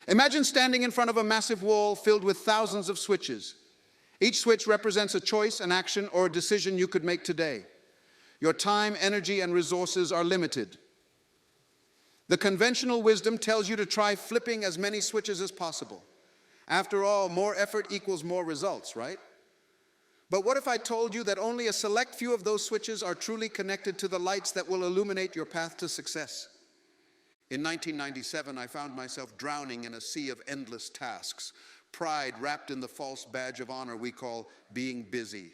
Imagine standing in front of a massive wall filled with thousands of switches. Each switch represents a choice, an action, or a decision you could make today. Your time, energy, and resources are limited. The conventional wisdom tells you to try flipping as many switches as possible. After all, more effort equals more results, right? But what if I told you that only a select few of those switches are truly connected to the lights that will illuminate your path to success? In 1997, I found myself drowning in a sea of endless tasks, pride wrapped in the false badge of honor we call being busy.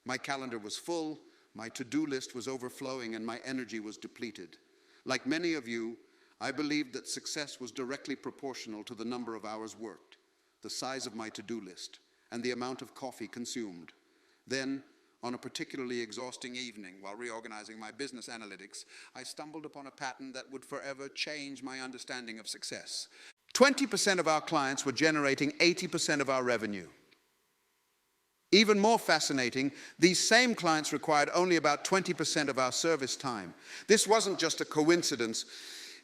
My calendar was full, my to-do list was overflowing, and my energy was depleted. Like many of you, I believed that success was directly proportional to the number of hours worked, the size of my to-do list, and the amount of coffee consumed. Then, on a particularly exhausting evening, while reorganizing my business analytics, I stumbled upon a pattern that would forever change my understanding of success. 20% of our clients were generating 80% of our revenue. Even more fascinating, these same clients required only about 20% of our service time. This wasn't just a coincidence.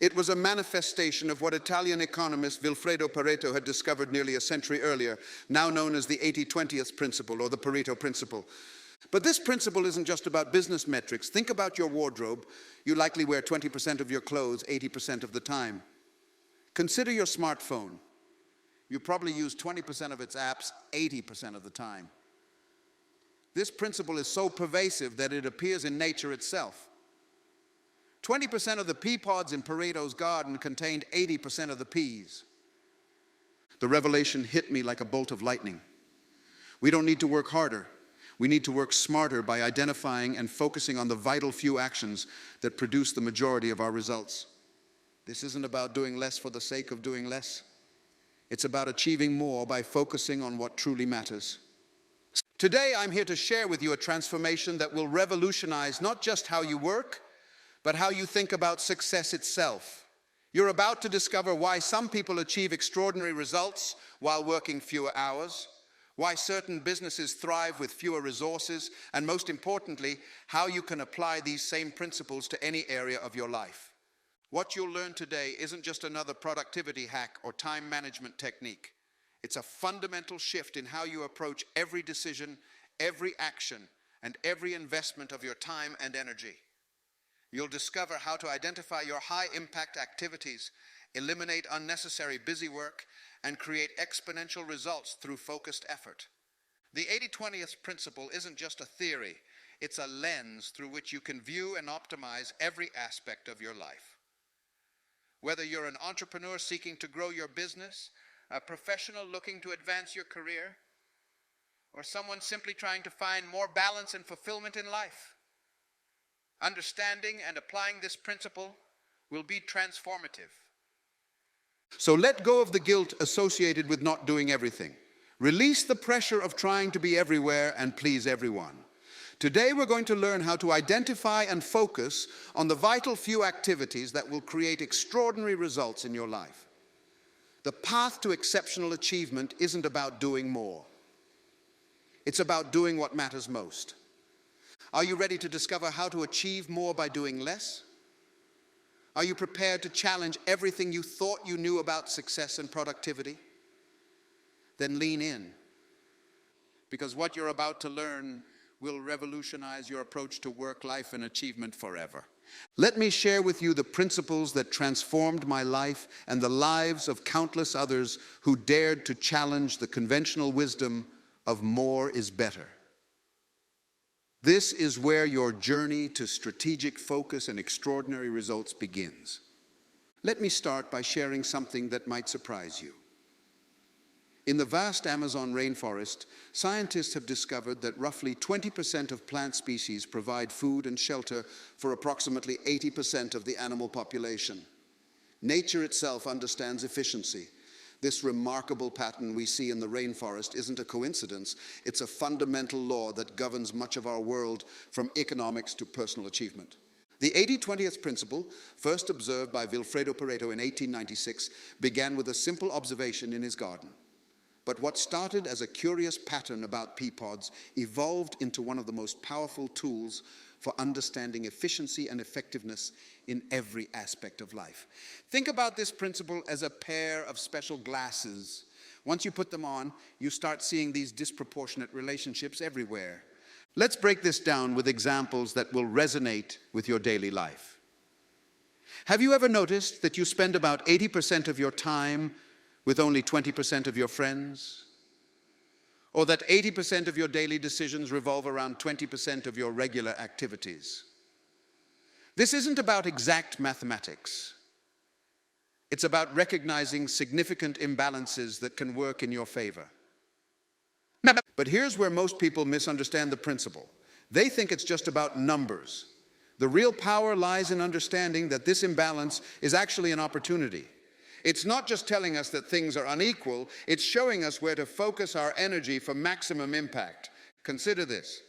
It was a manifestation of what Italian economist Vilfredo Pareto had discovered nearly a century earlier, now known as the 80-20th principle or the Pareto Principle. But this principle isn't just about business metrics. Think about your wardrobe. You likely wear 20% of your clothes 80% of the time. Consider your smartphone. You probably use 20% of its apps 80% of the time. This principle is so pervasive that it appears in nature itself. 20% of the pea pods in Pareto's garden contained 80% of the peas. The revelation hit me like a bolt of lightning. We don't need to work harder. We need to work smarter by identifying and focusing on the vital few actions that produce the majority of our results. This isn't about doing less for the sake of doing less. It's about achieving more by focusing on what truly matters. Today, I'm here to share with you a transformation that will revolutionize not just how you work, but how you think about success itself. You're about to discover why some people achieve extraordinary results while working fewer hours, why certain businesses thrive with fewer resources, and most importantly, how you can apply these same principles to any area of your life. What you'll learn today isn't just another productivity hack or time management technique. It's a fundamental shift in how you approach every decision, every action, and every investment of your time and energy. You'll discover how to identify your high-impact activities, eliminate unnecessary busy work, and create exponential results through focused effort. The 80-20th principle isn't just a theory, it's a lens through which you can view and optimize every aspect of your life. Whether you're an entrepreneur seeking to grow your business, a professional looking to advance your career, or someone simply trying to find more balance and fulfillment in life, understanding and applying this principle will be transformative. So let go of the guilt associated with not doing everything. Release the pressure of trying to be everywhere and please everyone. Today we're going to learn how to identify and focus on the vital few activities that will create extraordinary results in your life. The path to exceptional achievement isn't about doing more. It's about doing what matters most. Are you ready to discover how to achieve more by doing less? Are you prepared to challenge everything you thought you knew about success and productivity? Then lean in, because what you're about to learn will revolutionize your approach to work, life, and achievement forever. Let me share with you the principles that transformed my life and the lives of countless others who dared to challenge the conventional wisdom of more is better. This is where your journey to strategic focus and extraordinary results begins. Let me start by sharing something that might surprise you. In the vast Amazon rainforest, scientists have discovered that roughly 20% of plant species provide food and shelter for approximately 80% of the animal population. Nature itself understands efficiency. This remarkable pattern we see in the rainforest isn't a coincidence. It's a fundamental law that governs much of our world, from economics to personal achievement. The 80-20th principle, first observed by Vilfredo Pareto in 1896, began with a simple observation in his garden. But what started as a curious pattern about pea pods evolved into one of the most powerful tools for understanding efficiency and effectiveness in every aspect of life. Think about this principle as a pair of special glasses. Once you put them on, you start seeing these disproportionate relationships everywhere. Let's break this down with examples that will resonate with your daily life. Have you ever noticed that you spend about 80% of your time with only 20% of your friends? Or that 80% of your daily decisions revolve around 20% of your regular activities? This isn't about exact mathematics. It's about recognizing significant imbalances that can work in your favor. But here's where most people misunderstand the principle. They think it's just about numbers. The real power lies in understanding that this imbalance is actually an opportunity. It's not just telling us that things are unequal, it's showing us where to focus our energy for maximum impact. Consider this.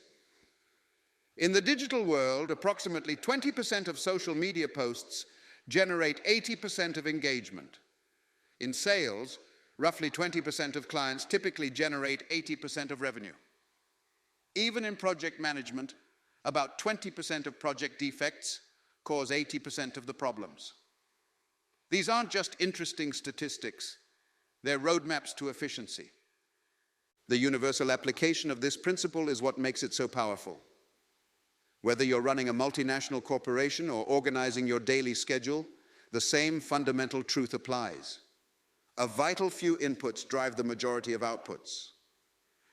In the digital world, approximately 20% of social media posts generate 80% of engagement. In sales, roughly 20% of clients typically generate 80% of revenue. Even in project management, about 20% of project defects cause 80% of the problems. These aren't just interesting statistics, they're roadmaps to efficiency. The universal application of this principle is what makes it so powerful. Whether you're running a multinational corporation or organizing your daily schedule, the same fundamental truth applies. A vital few inputs drive the majority of outputs.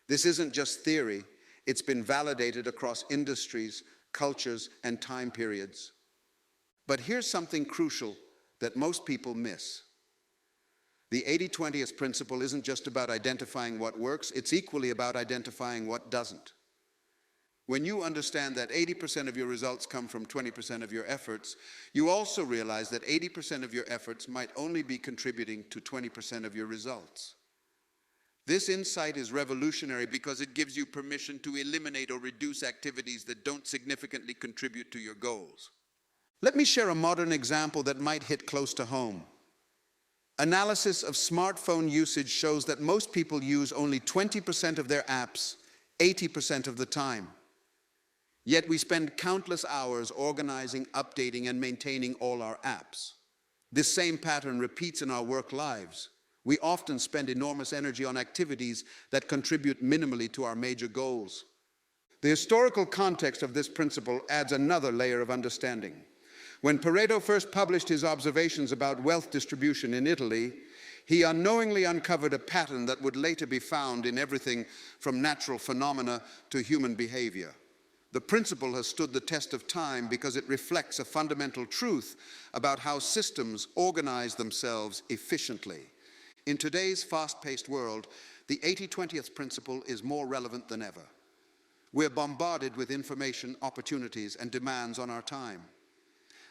This isn't just theory, it's been validated across industries, cultures, and time periods. But here's something crucial that most people miss. The 80-20 principle isn't just about identifying what works, it's equally about identifying what doesn't. When you understand that 80% of your results come from 20% of your efforts, you also realize that 80% of your efforts might only be contributing to 20% of your results. This insight is revolutionary because it gives you permission to eliminate or reduce activities that don't significantly contribute to your goals. Let me share a modern example that might hit close to home. Analysis of smartphone usage shows that most people use only 20% of their apps 80% of the time. Yet we spend countless hours organizing, updating, and maintaining all our apps. This same pattern repeats in our work lives. We often spend enormous energy on activities that contribute minimally to our major goals. The historical context of this principle adds another layer of understanding. When Pareto first published his observations about wealth distribution in Italy, he unknowingly uncovered a pattern that would later be found in everything from natural phenomena to human behavior. The principle has stood the test of time because it reflects a fundamental truth about how systems organize themselves efficiently. In today's fast-paced world, the 80-20 principle is more relevant than ever. We're bombarded with information, opportunities, and demands on our time.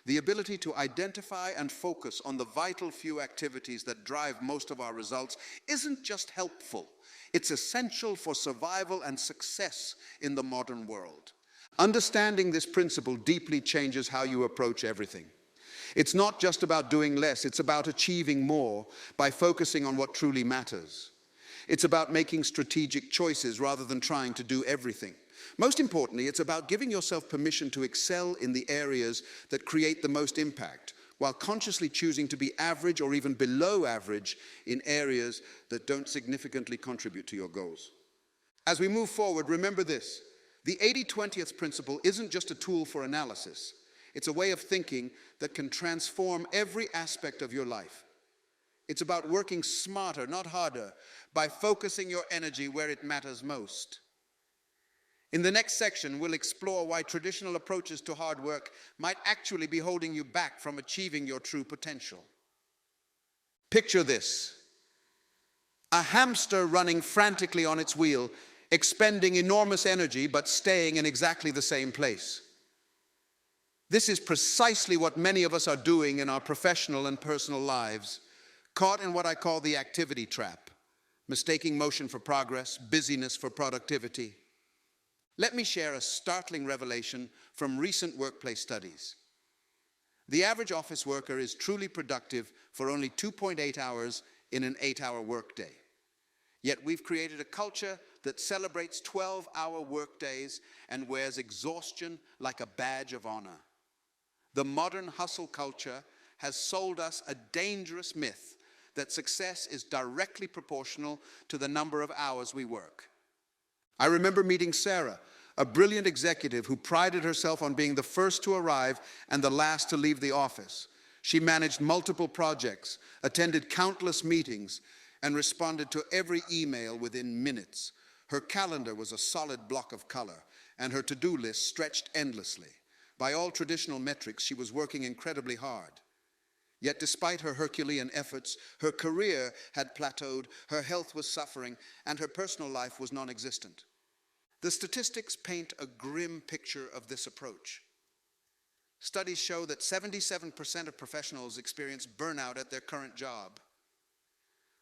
The ability to identify and focus on the vital few activities that drive most of our results isn't just helpful, it's essential for survival and success in the modern world. Understanding this principle deeply changes how you approach everything. It's not just about doing less, it's about achieving more by focusing on what truly matters. It's about making strategic choices rather than trying to do everything. Most importantly, it's about giving yourself permission to excel in the areas that create the most impact, while consciously choosing to be average or even below average in areas that don't significantly contribute to your goals. As we move forward, remember this. The 80-20 principle isn't just a tool for analysis. It's a way of thinking that can transform every aspect of your life. It's about working smarter, not harder, by focusing your energy where it matters most. In the next section, we'll explore why traditional approaches to hard work might actually be holding you back from achieving your true potential. Picture this: a hamster running frantically on its wheel, expending enormous energy but staying in exactly the same place. This is precisely what many of us are doing in our professional and personal lives, caught in what I call the activity trap, mistaking motion for progress, busyness for productivity. Let me share a startling revelation from recent workplace studies. The average office worker is truly productive for only 2.8 hours in an 8-hour workday. Yet we've created a culture that celebrates 12-hour workdays and wears exhaustion like a badge of honor. The modern hustle culture has sold us a dangerous myth that success is directly proportional to the number of hours we work. I remember meeting Sarah, a brilliant executive who prided herself on being the first to arrive and the last to leave the office. She managed multiple projects, attended countless meetings, and responded to every email within minutes. Her calendar was a solid block of color, and her to-do list stretched endlessly. By all traditional metrics, she was working incredibly hard. Yet despite her Herculean efforts, her career had plateaued, her health was suffering, and her personal life was non-existent. The statistics paint a grim picture of this approach. Studies show that 77% of professionals experience burnout at their current job.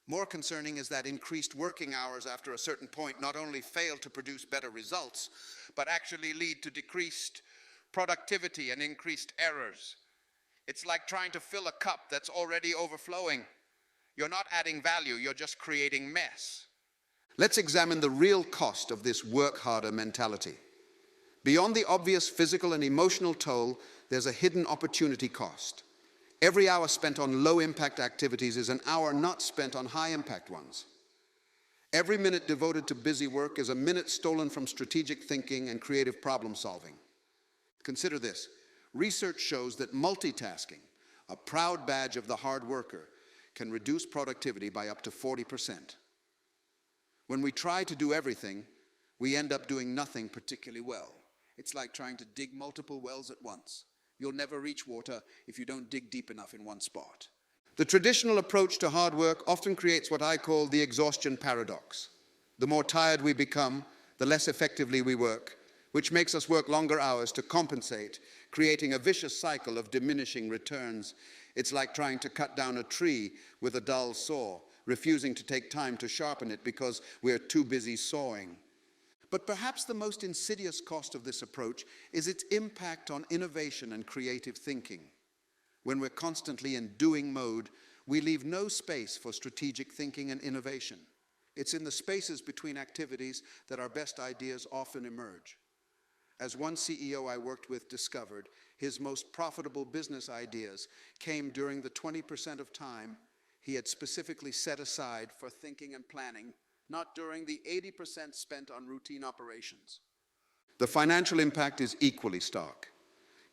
More concerning is that increased working hours after a certain point not only fail to produce better results, but actually lead to decreased productivity and increased errors. It's like trying to fill a cup that's already overflowing. You're not adding value, you're just creating mess. Let's examine the real cost of this work harder mentality. Beyond the obvious physical and emotional toll, there's a hidden opportunity cost. Every hour spent on low-impact activities is an hour not spent on high-impact ones. Every minute devoted to busy work is a minute stolen from strategic thinking and creative problem-solving. Consider this. Research shows that multitasking, a proud badge of the hard worker, can reduce productivity by up to 40%. When we try to do everything, we end up doing nothing particularly well. It's like trying to dig multiple wells at once. You'll never reach water if you don't dig deep enough in one spot. The traditional approach to hard work often creates what I call the exhaustion paradox. The more tired we become, the less effectively we work, which makes us work longer hours to compensate, creating a vicious cycle of diminishing returns. It's like trying to cut down a tree with a dull saw, refusing to take time to sharpen it because we're too busy sawing. But perhaps the most insidious cost of this approach is its impact on innovation and creative thinking. When we're constantly in doing mode, we leave no space for strategic thinking and innovation. It's in the spaces between activities that our best ideas often emerge. As one CEO I worked with discovered, his most profitable business ideas came during the 20% of time he had specifically set aside for thinking and planning, not during the 80% spent on routine operations. The financial impact is equally stark.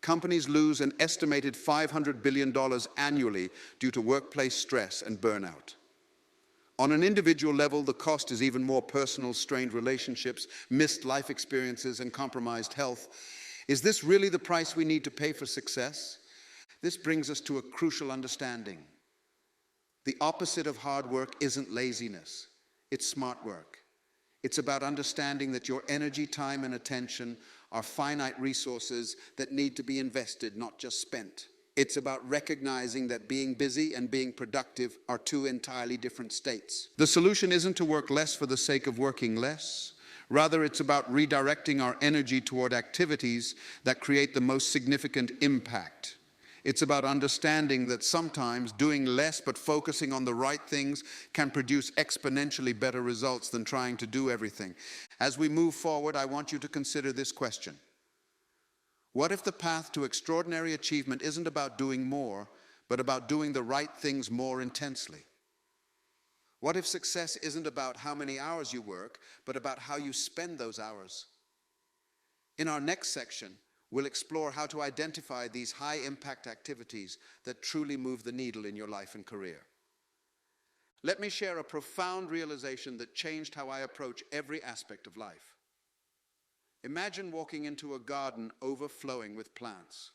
Companies lose an estimated $500 billion annually due to workplace stress and burnout. On an individual level, the cost is even more personal: strained relationships, missed life experiences, and compromised health. Is this really the price we need to pay for success? This brings us to a crucial understanding. The opposite of hard work isn't laziness. It's smart work. It's about understanding that your energy, time, and attention are finite resources that need to be invested, not just spent. It's about recognizing that being busy and being productive are two entirely different states. The solution isn't to work less for the sake of working less. Rather, it's about redirecting our energy toward activities that create the most significant impact. It's about understanding that sometimes doing less but focusing on the right things can produce exponentially better results than trying to do everything. As we move forward, I want you to consider this question. What if the path to extraordinary achievement isn't about doing more, but about doing the right things more intensely? What if success isn't about how many hours you work, but about how you spend those hours? In our next section, we'll explore how to identify these high-impact activities that truly move the needle in your life and career. Let me share a profound realization that changed how I approach every aspect of life. Imagine walking into a garden overflowing with plants.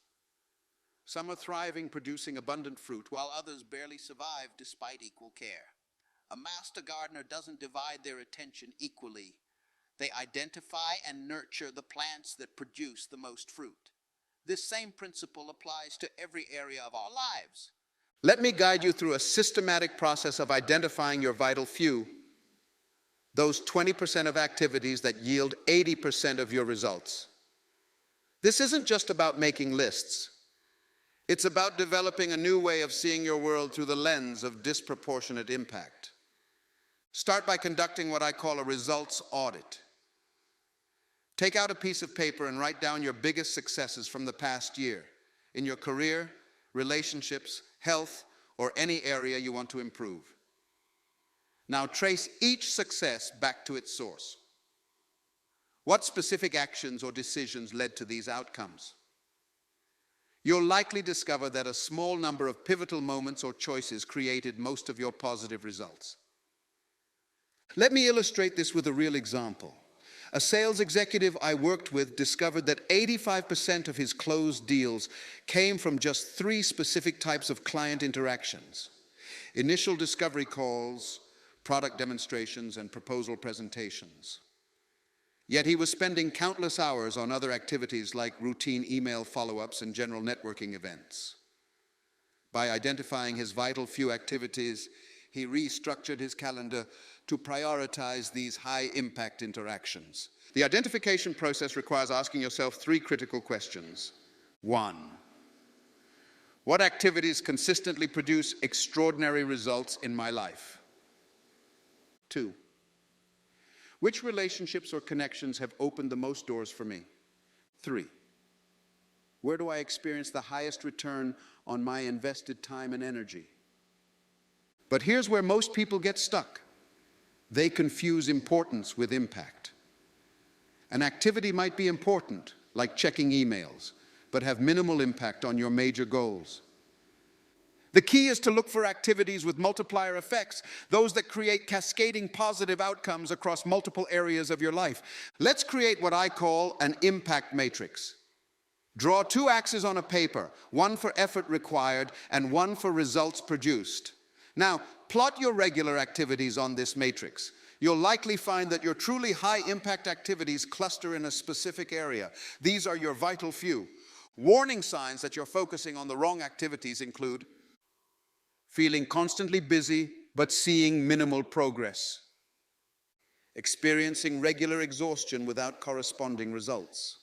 Some are thriving, producing abundant fruit, while others barely survive despite equal care. A master gardener doesn't divide their attention equally. They identify and nurture the plants that produce the most fruit. This same principle applies to every area of our lives. Let me guide you through a systematic process of identifying your vital few, those 20% of activities that yield 80% of your results. This isn't just about making lists. It's about developing a new way of seeing your world through the lens of disproportionate impact. Start by conducting what I call a results audit. Take out a piece of paper and write down your biggest successes from the past year in your career, relationships, health, or any area you want to improve. Now trace each success back to its source. What specific actions or decisions led to these outcomes? You'll likely discover that a small number of pivotal moments or choices created most of your positive results. Let me illustrate this with a real example. A sales executive I worked with discovered that 85% of his closed deals came from just 3 specific types of client interactions: initial discovery calls, product demonstrations, and proposal presentations. Yet he was spending countless hours on other activities like routine email follow-ups and general networking events. By identifying his vital few activities, he restructured his calendar to prioritize these high-impact interactions. The identification process requires asking yourself 3 critical questions. 1. What activities consistently produce extraordinary results in my life? 2. Which relationships or connections have opened the most doors for me? 3. Where do I experience the highest return on my invested time and energy? But here's where most people get stuck. They confuse importance with impact. An activity might be important, like checking emails, but have minimal impact on your major goals. The key is to look for activities with multiplier effects, those that create cascading positive outcomes across multiple areas of your life. Let's create what I call an impact matrix. Draw 2 axes on a paper, one for effort required and one for results produced. Now, plot your regular activities on this matrix. You'll likely find that your truly high-impact activities cluster in a specific area. These are your vital few. Warning signs that you're focusing on the wrong activities include feeling constantly busy but seeing minimal progress, experiencing regular exhaustion without corresponding results,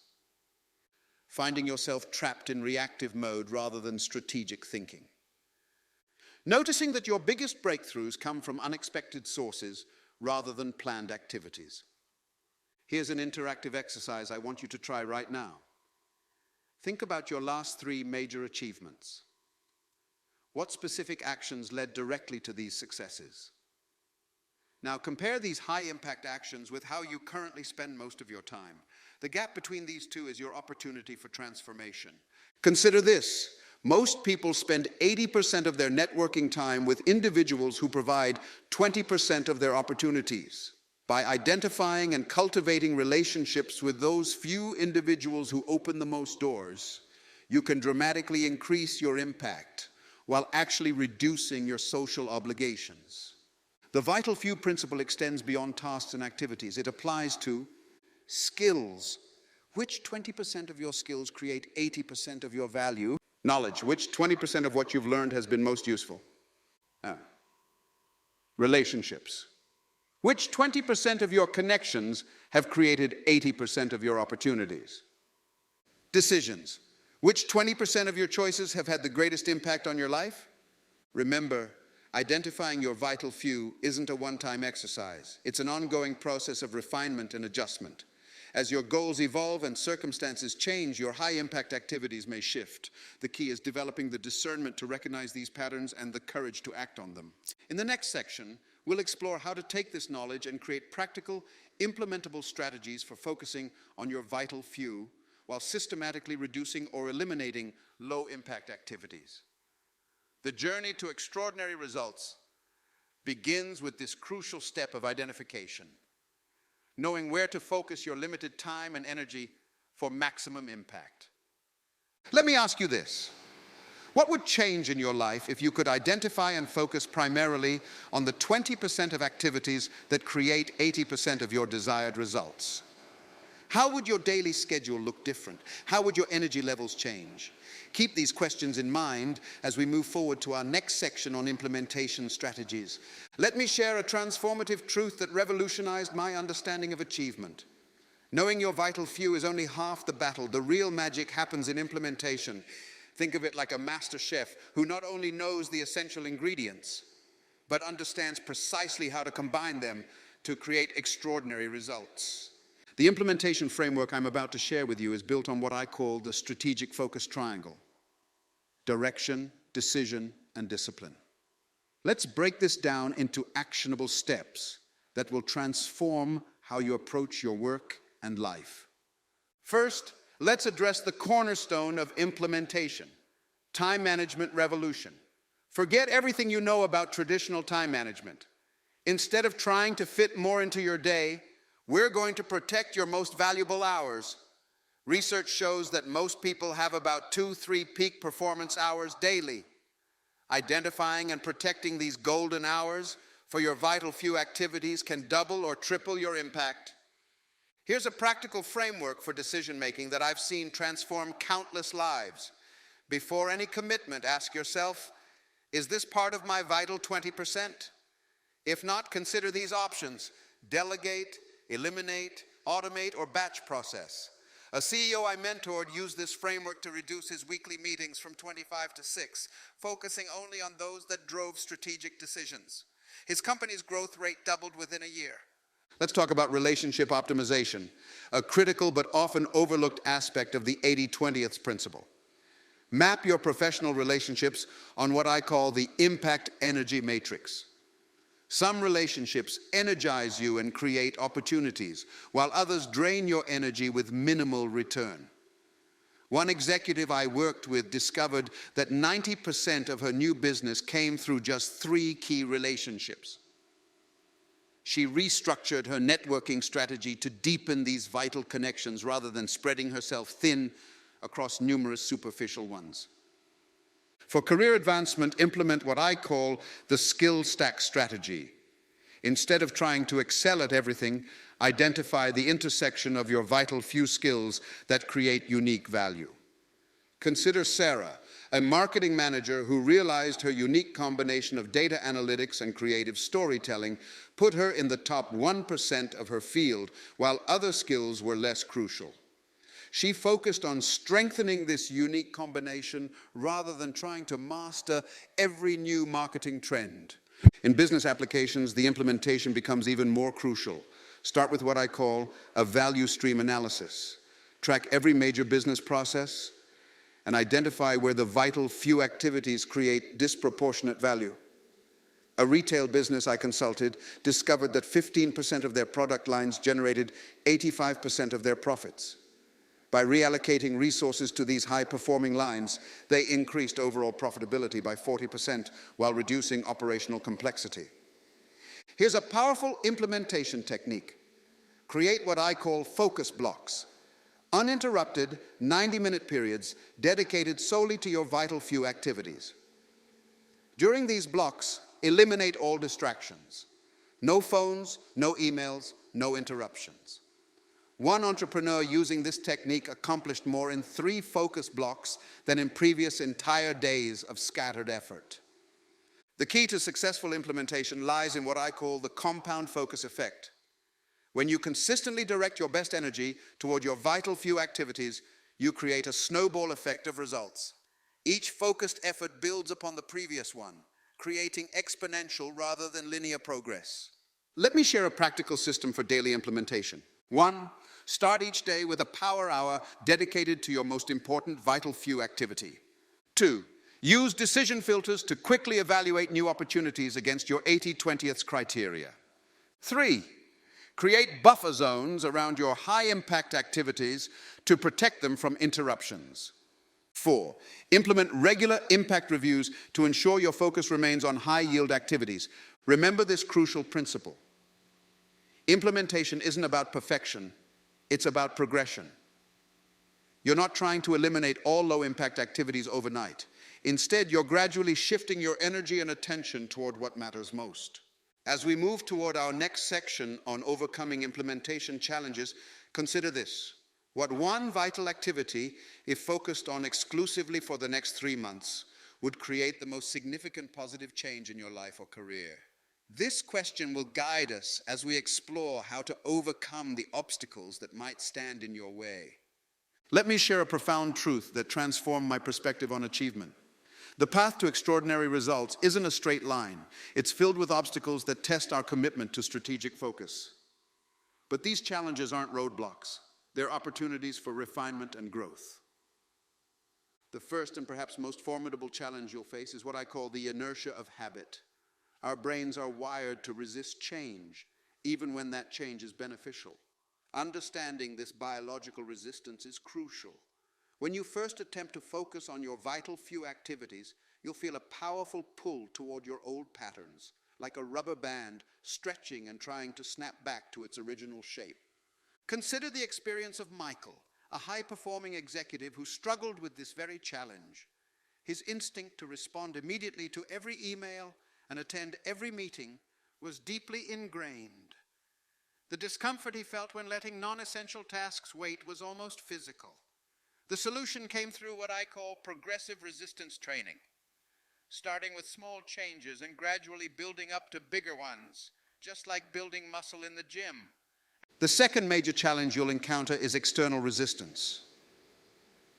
finding yourself trapped in reactive mode rather than strategic thinking. Noticing that your biggest breakthroughs come from unexpected sources rather than planned activities. Here's an interactive exercise I want you to try right now. Think about your last 3 major achievements. What specific actions led directly to these successes? Now compare these high-impact actions with how you currently spend most of your time. The gap between these 2 is your opportunity for transformation. Consider this. Most people spend 80% of their networking time with individuals who provide 20% of their opportunities. By identifying and cultivating relationships with those few individuals who open the most doors, you can dramatically increase your impact while actually reducing your social obligations. The vital few principle extends beyond tasks and activities. It applies to skills. Which 20% of your skills create 80% of your value? Knowledge. Which 20% of what you've learned has been most useful? Relationships. Which 20% of your connections have created 80% of your opportunities? Decisions. Which 20% of your choices have had the greatest impact on your life? Remember, identifying your vital few isn't a one-time exercise. It's an ongoing process of refinement and adjustment. As your goals evolve and circumstances change, your high-impact activities may shift. The key is developing the discernment to recognize these patterns and the courage to act on them. In the next section, we'll explore how to take this knowledge and create practical, implementable strategies for focusing on your vital few while systematically reducing or eliminating low-impact activities. The journey to extraordinary results begins with this crucial step of identification, knowing where to focus your limited time and energy for maximum impact. Let me ask you this. What would change in your life if you could identify and focus primarily on the 20% of activities that create 80% of your desired results? How would your daily schedule look different? How would your energy levels change? Keep these questions in mind as we move forward to our next section on implementation strategies. Let me share a transformative truth that revolutionized my understanding of achievement. Knowing your vital few is only half the battle. The real magic happens in implementation. Think of it like a master chef who not only knows the essential ingredients, but understands precisely how to combine them to create extraordinary results. The implementation framework I'm about to share with you is built on what I call the strategic focus triangle: direction, decision, and discipline. Let's break this down into actionable steps that will transform how you approach your work and life. First, let's address the cornerstone of implementation: time management revolution. Forget everything you know about traditional time management. Instead of trying to fit more into your day, we're going to protect your most valuable hours. Research shows that most people have about 2-3 peak performance hours daily. Identifying and protecting these golden hours for your vital few activities can double or triple your impact. Here's a practical framework for decision-making that I've seen transform countless lives. Before any commitment, ask yourself, is this part of my vital 20%? If not, consider these options: delegate, eliminate, automate, or batch process. A CEO I mentored used this framework to reduce his weekly meetings from 25 to 6, focusing only on those that drove strategic decisions. His company's growth rate doubled within a year. Let's talk about relationship optimization, a critical but often overlooked aspect of the 80-20th principle. Map your professional relationships on what I call the impact energy matrix. Some relationships energize you and create opportunities, while others drain your energy with minimal return. One executive I worked with discovered that 90% of her new business came through just 3 key relationships. She restructured her networking strategy to deepen these vital connections rather than spreading herself thin across numerous superficial ones. For career advancement, implement what I call the skill stack strategy. Instead of trying to excel at everything, identify the intersection of your vital few skills that create unique value. Consider Sarah, a marketing manager who realized her unique combination of data analytics and creative storytelling put her in the top 1% of her field, while other skills were less crucial. She focused on strengthening this unique combination rather than trying to master every new marketing trend. In business applications, the implementation becomes even more crucial. Start with what I call a value stream analysis. Track every major business process and identify where the vital few activities create disproportionate value. A retail business I consulted discovered that 15% of their product lines generated 85% of their profits. By reallocating resources to these high-performing lines, they increased overall profitability by 40% while reducing operational complexity. Here's a powerful implementation technique. Create what I call focus blocks. Uninterrupted 90-minute periods dedicated solely to your vital few activities. During these blocks, eliminate all distractions. No phones, no emails, no interruptions. One entrepreneur using this technique accomplished more in 3 focus blocks than in previous entire days of scattered effort. The key to successful implementation lies in what I call the compound focus effect. When you consistently direct your best energy toward your vital few activities, you create a snowball effect of results. Each focused effort builds upon the previous one, creating exponential rather than linear progress. Let me share a practical system for daily implementation. 1. Start each day with a power hour dedicated to your most important vital few activity. 2. Use decision filters to quickly evaluate new opportunities against your 80-20th criteria. 3. Create buffer zones around your high-impact activities to protect them from interruptions. 4. Implement regular impact reviews to ensure your focus remains on high-yield activities. Remember this crucial principle. Implementation isn't about perfection, it's about progression. You're not trying to eliminate all low-impact activities overnight. Instead, you're gradually shifting your energy and attention toward what matters most. As we move toward our next section on overcoming implementation challenges, consider this. What one vital activity, if focused on exclusively for the next 3 months, would create the most significant positive change in your life or career? This question will guide us as we explore how to overcome the obstacles that might stand in your way. Let me share a profound truth that transformed my perspective on achievement. The path to extraordinary results isn't a straight line. It's filled with obstacles that test our commitment to strategic focus. But these challenges aren't roadblocks. They're opportunities for refinement and growth. The first and perhaps most formidable challenge you'll face is what I call the inertia of habit. Our brains are wired to resist change, even when that change is beneficial. Understanding this biological resistance is crucial. When you first attempt to focus on your vital few activities, you'll feel a powerful pull toward your old patterns, like a rubber band stretching and trying to snap back to its original shape. Consider the experience of Michael, a high-performing executive who struggled with this very challenge. His instinct to respond immediately to every email and attend every meeting was deeply ingrained. The discomfort he felt when letting non-essential tasks wait was almost physical. The solution came through what I call progressive resistance training, starting with small changes and gradually building up to bigger ones, just like building muscle in the gym. The second major challenge you'll encounter is external resistance.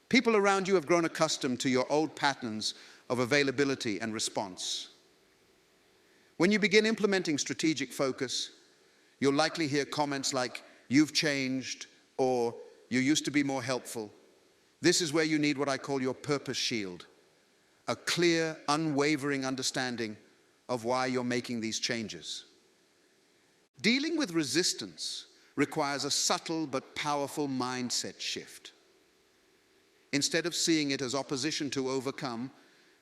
People around you have grown accustomed to your old patterns of availability and response. When you begin implementing strategic focus, you'll likely hear comments like, "You've changed," or "You used to be more helpful." This is where you need what I call your purpose shield, a clear, unwavering understanding of why you're making these changes. Dealing with resistance requires a subtle but powerful mindset shift. Instead of seeing it as opposition to overcome,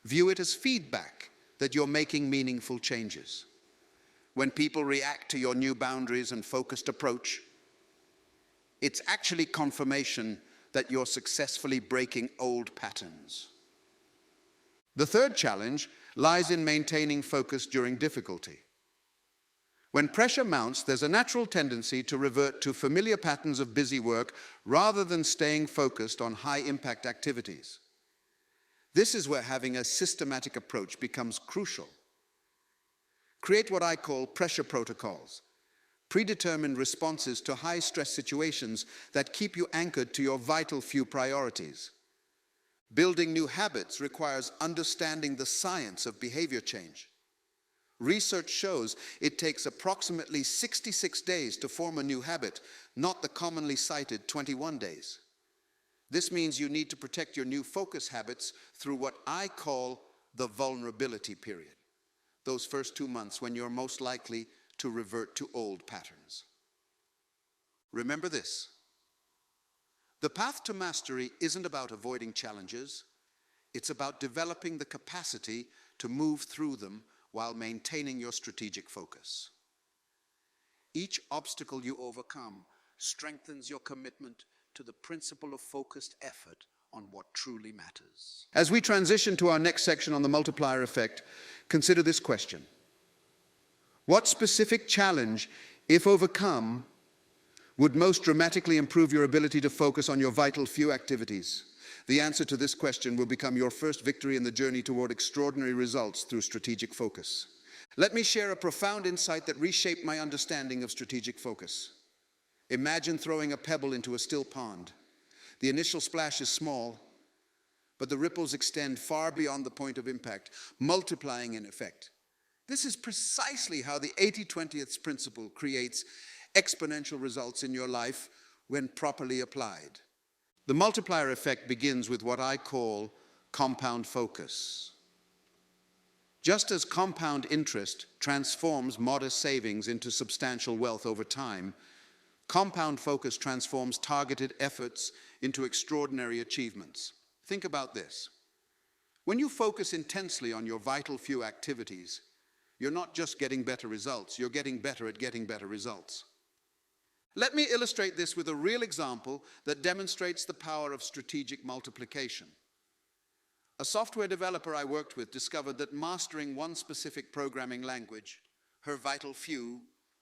view it as feedback that you're making meaningful changes. When people react to your new boundaries and focused approach, it's actually confirmation that you're successfully breaking old patterns. The third challenge lies in maintaining focus during difficulty. When pressure mounts, there's a natural tendency to revert to familiar patterns of busy work rather than staying focused on high-impact activities. This is where having a systematic approach becomes crucial. Create what I call pressure protocols, predetermined responses to high-stress situations that keep you anchored to your vital few priorities. Building new habits requires understanding the science of behavior change. Research shows it takes approximately 66 days to form a new habit, not the commonly cited 21 days. This means you need to protect your new focus habits through what I call the vulnerability period, those first 2 months when you're most likely to revert to old patterns. Remember this: the path to mastery isn't about avoiding challenges, it's about developing the capacity to move through them while maintaining your strategic focus. Each obstacle you overcome strengthens your commitment to the principle of focused effort on what truly matters. As we transition to our next section on the multiplier effect, consider this question: what specific challenge, if overcome, would most dramatically improve your ability to focus on your vital few activities? The answer to this question will become your first victory in the journey toward extraordinary results through strategic focus. Let me share a profound insight that reshaped my understanding of strategic focus. Imagine throwing a pebble into a still pond. The initial splash is small, but the ripples extend far beyond the point of impact, multiplying in effect. This is precisely how the 80-20th principle creates exponential results in your life when properly applied. The multiplier effect begins with what I call compound focus. Just as compound interest transforms modest savings into substantial wealth over time, compound focus transforms targeted efforts into extraordinary achievements. Think about this. When you focus intensely on your vital few activities, you're not just getting better results, you're getting better at getting better results. Let me illustrate this with a real example that demonstrates the power of strategic multiplication. A software developer I worked with discovered that mastering one specific programming language, her vital few,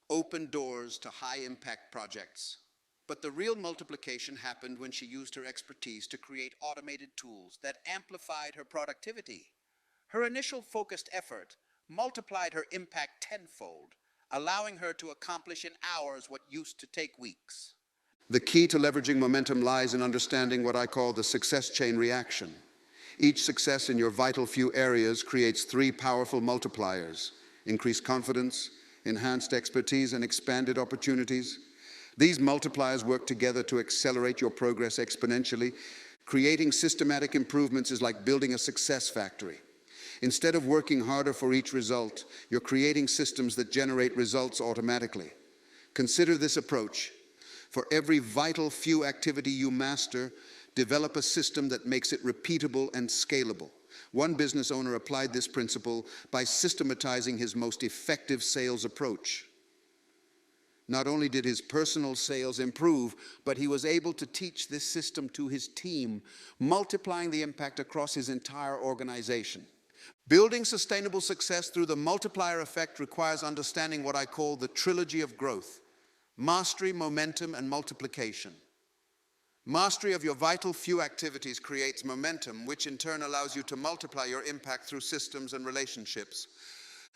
opened doors to high-impact projects. But the real multiplication happened when she used her expertise to create automated tools that amplified her productivity. Her initial focused effort multiplied her impact tenfold, allowing her to accomplish in hours what used to take weeks. The key to leveraging momentum lies in understanding what I call the success chain reaction. Each success in your vital few areas creates 3 powerful multipliers: increased confidence, enhanced expertise, and expanded opportunities. These multipliers work together to accelerate your progress exponentially. Creating systematic improvements is like building a success factory. Instead of working harder for each result, you're creating systems that generate results automatically. Consider this approach. For every vital few activity you master, develop a system that makes it repeatable and scalable. One business owner applied this principle by systematizing his most effective sales approach. Not only did his personal sales improve, but he was able to teach this system to his team, multiplying the impact across his entire organization. Building sustainable success through the multiplier effect requires understanding what I call the trilogy of growth: mastery, momentum, and multiplication. Mastery of your vital few activities creates momentum, which in turn allows you to multiply your impact through systems and relationships.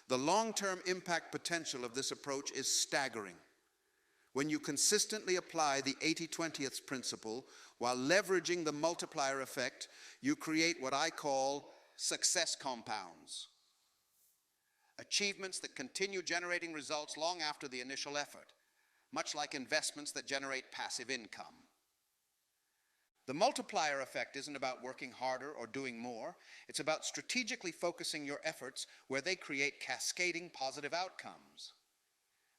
The long-term impact potential of this approach is staggering. When you consistently apply the 80-20th principle while leveraging the multiplier effect, you create what I call success compounds. Achievements that continue generating results long after the initial effort, much like investments that generate passive income. The multiplier effect isn't about working harder or doing more. It's about strategically focusing your efforts where they create cascading positive outcomes.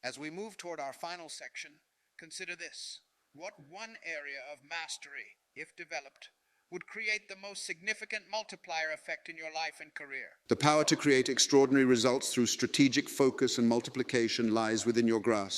As we move toward our final section, consider this. What one area of mastery, if developed, would create the most significant multiplier effect in your life and career? The power to create extraordinary results through strategic focus and multiplication lies within your grasp.